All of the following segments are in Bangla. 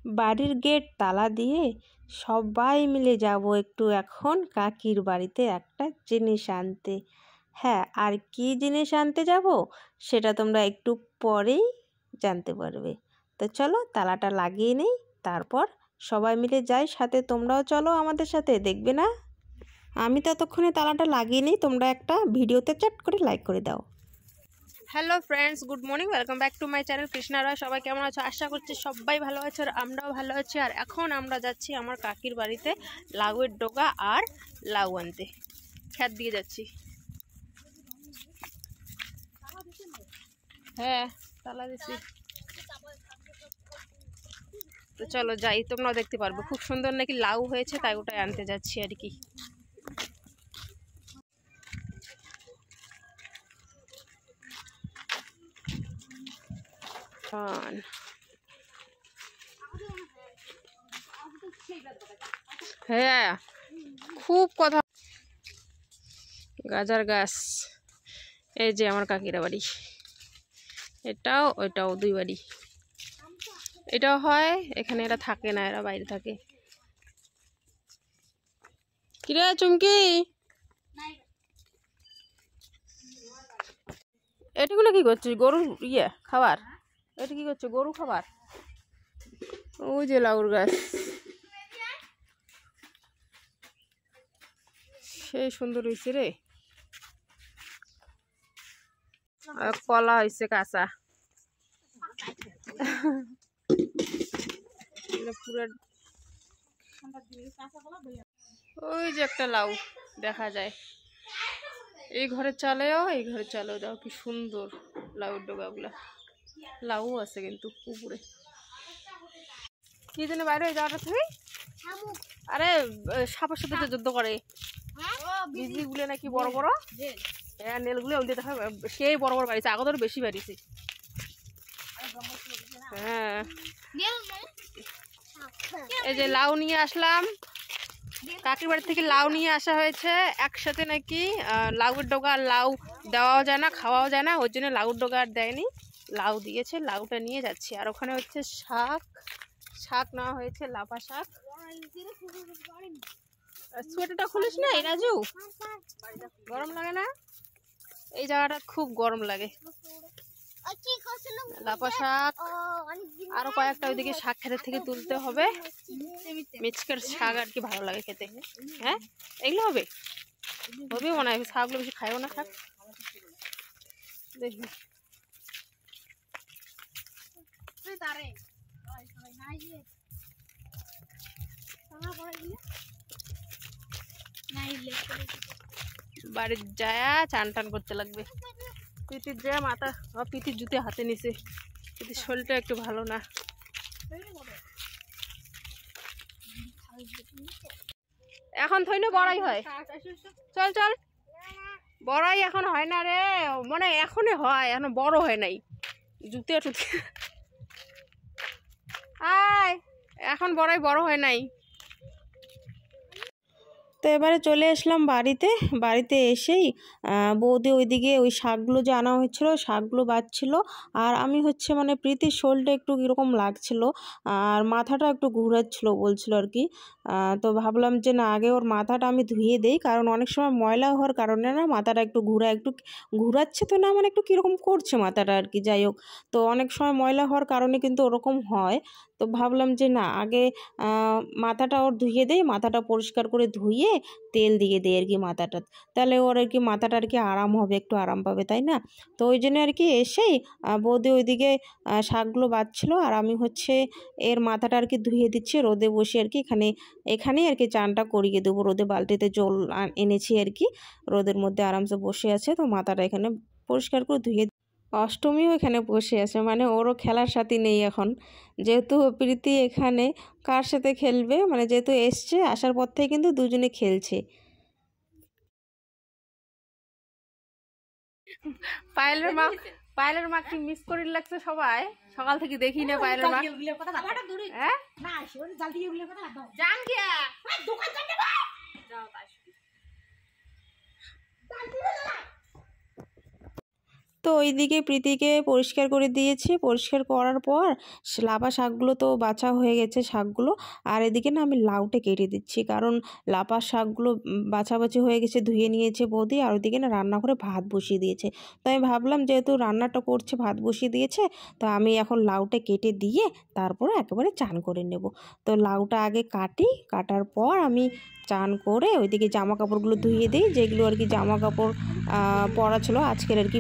বাড়ির গেট তালা দিয়ে সবাই মিলে যাব একটু এখন কাকির বাড়িতে একটা জিনিস আনতে। হ্যাঁ, আর কি জিনিস আনতে যাব সেটা তোমরা একটু পরেই জানতে পারবে। তো চলো তালাটা লাগিয়ে নেই, তারপর সবাই মিলে যাই। সাথে তোমরাও চলো আমাদের সাথে, দেখবে না? আমি ততক্ষণে তালাটা লাগিয়ে নিই, তোমরা একটা ভিডিওতে চট করে লাইক করে দাও। Hello friends, good morning, welcome back to my channel Krishna Roy. সবাই কেমন আছো? আশা করছি সবাই ভালো আছে আর আমরাও ভালো আছি। আর এখন আমরা যাচ্ছি আমার কাকির বাড়িতে লাউয়ের ডগা আর লাউ আনতে। খেত দিয়ে যাচ্ছি। হ্যাঁ, তালা দিচ্ছি। তো চলো যাই, তোমরাও দেখতে পারবে। খুব সুন্দর নাকি লাউ হয়েছে, তাই ওটাই আনতে যাচ্ছি আর কি। হ্যাঁ, খুব কথা। গাজার গাছ, এই যে আমার কাকিরা বাড়ি, এটাও ওইটাও দুই বাড়ি। এটাও হয় এখানে, এরা থাকে না, এরা বাইরে থাকে। কিরে চুমকি, এটাগুলো কি করছিস? গরু ইয়ে খাবার? এটা কি করছো? গরু খাবার? ওই যে লাউর গাছ, সেই সুন্দর হয়েছে রে। কলা হয়েছে কাঁচা। ওই যে একটা লাউ দেখা যায় এই ঘরের চালেও, এই ঘরের চালেও। দাও কি সুন্দর লাউর ডগাগুলা। লাউ আছে কিন্তু উপরে। কি জন্য বাইরে যাওয়াটা তুমি? আরে সাপের সাথে যে যুদ্ধ করে, বিজি গুলো নাকি বড় বড়। হ্যাঁ, নেলগুলো উল্টে দেখা সেই বড় বড় বাড়িছে, আগত বেশি বাড়িছে। হ্যাঁ, এই যে লাউ নিয়ে আসলাম কাকির বাড়ি থেকে। লাউ নিয়ে আসা হয়েছে একসাথে নাকি। লাউয়ের ডগা আর লাউ দেওয়াও যায় না, খাওয়াও যায় না, ওই জন্য লাউর ডগা আর দেয়নি, লাউ দিয়েছে। লাউটা নিয়ে যাচ্ছি। আর ওখানে হচ্ছে শাক, শাক নেওয়া হয়েছে, লাফা শাক। সোয়েটারটা খুলিস না রাজু, গরম লাগে না? এই জায়গাটা খুব গরম লাগে। লাফা শাক, আরো কয়েকটা ওইদিকে শাক খেতে থেকে তুলতে হবে। মিচকের শাক আর কি ভালো লাগে খেতে। হ্যাঁ, এগুলো হবে হবে মনে হয়। শাকগুলো বেশি খাইও না, শাক দেখি। বাড়ির যায় চান টান করতে লাগবে। পিতির যায় মাথা, পিতির জুতে হাতে নিছে। পিতির শরীরটা একটু ভালো না। এখন থইলে বড়াই হয়। চল চল, বড়াই এখন হয় না রে, মানে এখনই হয়, এখন বড় হয় নাই। জুতে টুতে আয়, এখন বড়াই বড় হয় নাই। তো এবারে চলে আসলাম বাড়িতে। বাড়িতে এসেই বৌদি ওইদিকে ওই শাকগুলো যে আনা হয়েছিল শাকগুলো বাছছিল। আর আমি হচ্ছে মানে প্রীতির শোলটা একটু কীরকম লাগছিল আর মাথাটা একটু ঘুরাচ্ছিল বলছিল আর কি। তো ভাবলাম যে না, আগে ওর মাথাটা আমি ধুয়ে দেই, কারণ অনেক সময় ময়লা হওয়ার কারণে না মাথাটা একটু ঘুরাচ্ছে তো না, মানে একটু কীরকম করছে মাথাটা আর কি। যাই হোক, তো অনেক সময় ময়লা হওয়ার কারণে কিন্তু ওরকম হয়। তো ভাবলাম যে না, আগে মাথাটা ওর ধুয়ে দেই, মাথাটা পরিষ্কার করে ধুয়ে তেল দিয়ে দেয় আর কি মাথাটা, তাহলে ওর আর কি মাথাটা আর কি আরাম হবে, একটু আরাম পাবে, তাই না? তো ওই জন্য আর কি এসেই বৌদি ওইদিকে শাকগুলো বাছছিল আর আমি হচ্ছে এর মাথাটা আর কি ধুয়ে দিচ্ছি রোদে বসে আর কি। এখানেই আর কি চানটা করিয়ে দেবো। রোদে বালতিতে জল এনেছি আর কি, রোদের মধ্যে আরামসে বসে আছে। তো মাথাটা এখানে পরিষ্কার করে ধুয়ে। অষ্টমীও এখানে বসে আছে, মানে ওরও খেলার সাথী নেই এখন, যেহেতু প্রীতি এখানে কার সাথে খেলবে, মানে যেহেতু এসছে আসার পর থেকে কিন্তু দুজনে খেলছে। পায়েলের মা কি মিস করে লাগছে সবাই, সকাল থেকে দেখি না পায়েলের মা। তো ওইদিকে প্রীতিকে পরিষ্কার করে দিয়েছি। পরিষ্কার করার পর লাফা শাকগুলো তো বাছা হয়ে গেছে শাকগুলো, আর এদিকে না আমি লাউটা কেটে দিচ্ছি, কারণ লাফা শাকগুলো বাছাবাছি হয়ে গেছে, ধুয়ে নিয়েছে বৌদি, আর ওইদিকে না রান্না করে ভাত বসিয়ে দিয়েছে। তো আমি ভাবলাম যেহেতু রান্নাটা করছে, ভাত বসিয়ে দিয়েছে, তো আমি এখন লাউটা কেটে দিয়ে তারপরে একেবারে চান করে নেব। তো লাউটা আগে কাটার পর আমি চান করে ওইদিকে জামা কাপড়গুলো ধুয়ে দিই, যেগুলো আর কি জামা কাপড় পরা ছিল আজকের আর কি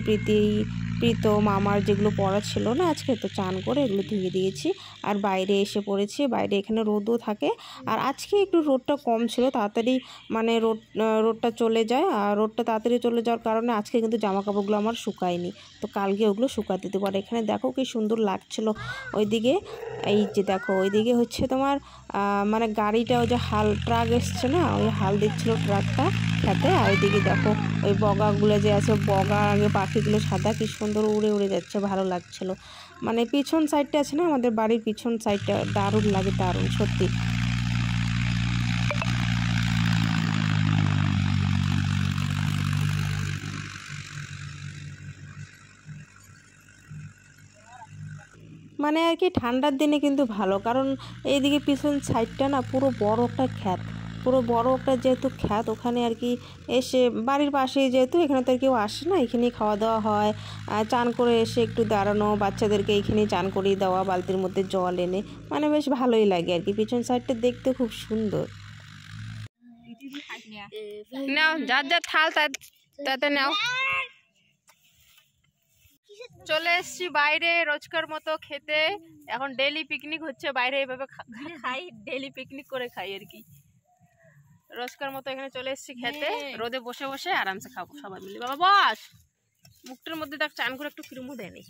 প্রীতম আমার যেগুলো পরা ছিল না আজকে, তো চান করে এগুলো ধুয়ে দিয়েছি। আর বাইরে এসে পড়েছি, বাইরে এখানে রোদও থাকে, আর আজকে একটু রোদটা কম ছিল, তাড়াতাড়ি মানে রোদটা চলে যায়, আর রোদটা তাড়াতাড়ি চলে যাওয়ার কারণে আজকে কিন্তু জামা কাপড়গুলো আমার শুকায়নি, তো কালকে ওগুলো শুকাতে দেবো। আর এখানে দেখো কি সুন্দর লাগছিল ওইদিকে, এই যে দেখো ওইদিকে হচ্ছে তোমার মানে গাড়িটা ওই যে হাল ট্রাক এসছে না, ওই হাল দিচ্ছিল ট্রাকটা সাথে। আর ওইদিকে দেখো ওই বগাগুলো যে আছে, বগা আগে পাখিগুলো সাদা কি সুন্দর উড়ে উড়ে যাচ্ছে, ভালো লাগছিল। মানে পিছন সাইডটা আছে না আমাদের বাড়ির পিছন সাইডটা, দারুণ লাগে, দারুণ সত্যি। মানে আর কি ঠান্ডার দিনে কিন্তু ভালো, কারণ এইদিকে পিছন সাইডটা না পুরো বড় একটা খ্যাত, পুরো বড় একটা যেহেতু খ্যাত, ওখানে আর কি এসে বাড়ির পাশেই যেহেতু, এখানে তো আর কেউ আসে না, এখানেই খাওয়া দাওয়া হয়। চান করে এসে একটু দাঁড়ানো, বাচ্চাদেরকে এইখানেই চান করিয়ে দেওয়া, বালতির মধ্যে জল এনে, মানে বেশ ভালোই লাগে আর কি। পিছন সাইডটা দেখতে খুব সুন্দর। নাও যার যার থাল তাতে নাও। চলে এসছি বাইরে রোজকার মতো খেতে, এখন ডেলি পিকনিক হচ্ছে বাইরে, এভাবে খাই, ডেলি পিকনিক করে খাই আর কি। রোজকার মতো এখানে চলে এসছি খেতে, রোদে বসে বসে আরামসে খাবো সবাই মিলে। বাবা বস, মুখটার মধ্যে দেখ চান করে একটু ক্রিমও দেয়নি।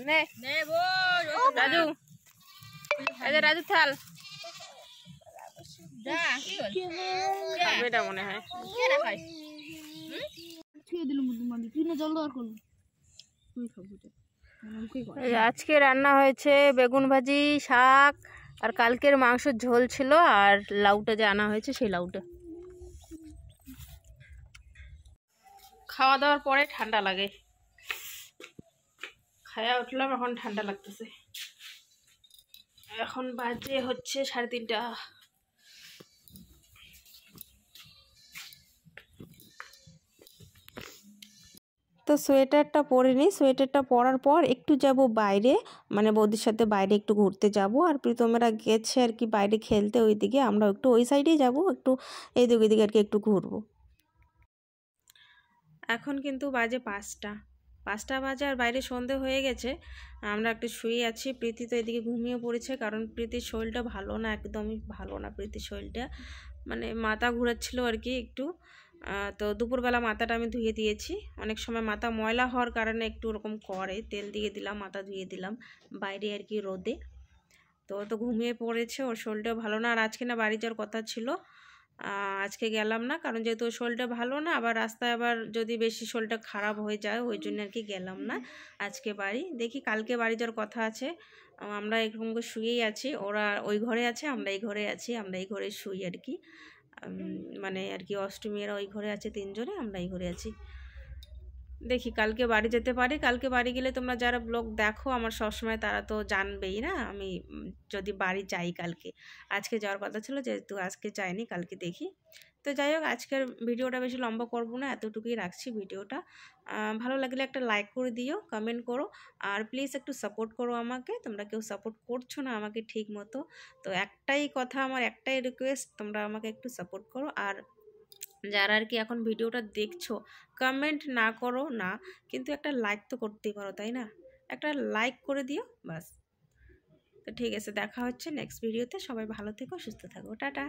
নে রাজু, রাজু থাল এটা মনে হয় আজকে রান্না হয়েছে বেগুন ভাজি, শাক, আর কালকের মাংসের ঝোল ছিল, আর লাউটা যে আনা হয়েছে সেই লাউটা। খাওয়া দাওয়ার পরে ঠান্ডা লাগে, খায়া উঠলাম, এখন ঠান্ডা লাগতেছে। এখন বাজে হচ্ছে 3:30। তো সোয়েটারটা পরে নিই, সোয়েটারটা পরার পর একটু যাব বাইরে, মানে বৌদির সাথে বাইরে একটু ঘুরতে যাব। আর প্রীতমেরা গেছে আর কি বাইরে খেলতে, ওইদিকে আমরা একটু ওই সাইডেই যাব, একটু এইদিকে ওইদিকে আর কি একটু ঘুরবো। এখন কিন্তু বাজে 5টা বাজে, আর বাইরে সন্ধে হয়ে গেছে। আমরা একটু শুয়ে আছি, প্রীতি তো এদিকে ঘুমিয়ে পড়েছে, কারণ প্রীতির শরীরটা ভালো না, একদমই ভালো না প্রীতির শরীরটা, মানে মাথা ঘুরাচ্ছিল আর কি একটু। তো দুপুরবেলা মাথাটা আমি ধুয়ে দিয়েছি, অনেক সময় মাথা ময়লা হওয়ার কারণে একটু ওরকম করে, তেল দিয়ে দিলাম, মাথা ধুয়ে দিলাম বাইরে আর কি রোদে। তো ঘুমিয়ে পড়েছে, ওর শরীরটা ভালো না। আর আজকে না বাড়ি যাওয়ার কথা ছিল, আজকে গেলাম না, কারণ যেহেতু ওর শরীরটা ভালো না, আবার রাস্তায় আবার যদি বেশি শরীরটা খারাপ হয়ে যায়, ওই জন্য আর কি গেলাম না আজকে বাড়ি। দেখি কালকে বাড়ি যাওয়ার কথা আছে। আমরা এরকম করে শুয়েই আছি, ওরা ওই ঘরে আছে, আমরা এই ঘরে আছি, আমরা এই ঘরে শুই আর কি, মানে আর কি অষ্টমীরা ওই ঘরে আছে 3 জনে, আমরা এই ঘরে আছি। দেখি কালকে বাড়ি যেতে পারি। কালকে বাড়ি গেলে তোমরা যারা ব্লগ দেখো আমার সবসময়, তারা তো জানবেই না আমি যদি বাড়ি যাই কালকে। আজকে যাওয়ার কথা ছিল, যেহেতু আজকে যাইনি, কালকে দেখি। তো যাই হোক, আজকের ভিডিওটা বেশি লম্বা করব না, এতটুকুই রাখছি ভিডিওটা। ভালো লাগলে একটা লাইক করে দিও, কমেন্ট করো, আর প্লিজ একটু সাপোর্ট করো আমাকে, তোমরা কেউ সাপোর্ট করছো না আমাকে ঠিক মতো। তো একটাই কথা, আমার একটাই রিকোয়েস্ট, তোমরা আমাকে একটু সাপোর্ট করো। আর যারা আর কি এখন ভিডিওটা দেখছো, কমেন্ট না করো না, কিন্তু একটা লাইক তো করতেই পারো, তাই না? একটা লাইক করে দিও বাস। তো ঠিক আছে, দেখা হচ্ছে নেক্সট ভিডিওতে। সবাই ভালো থেকো, সুস্থ থাকো, টাটা।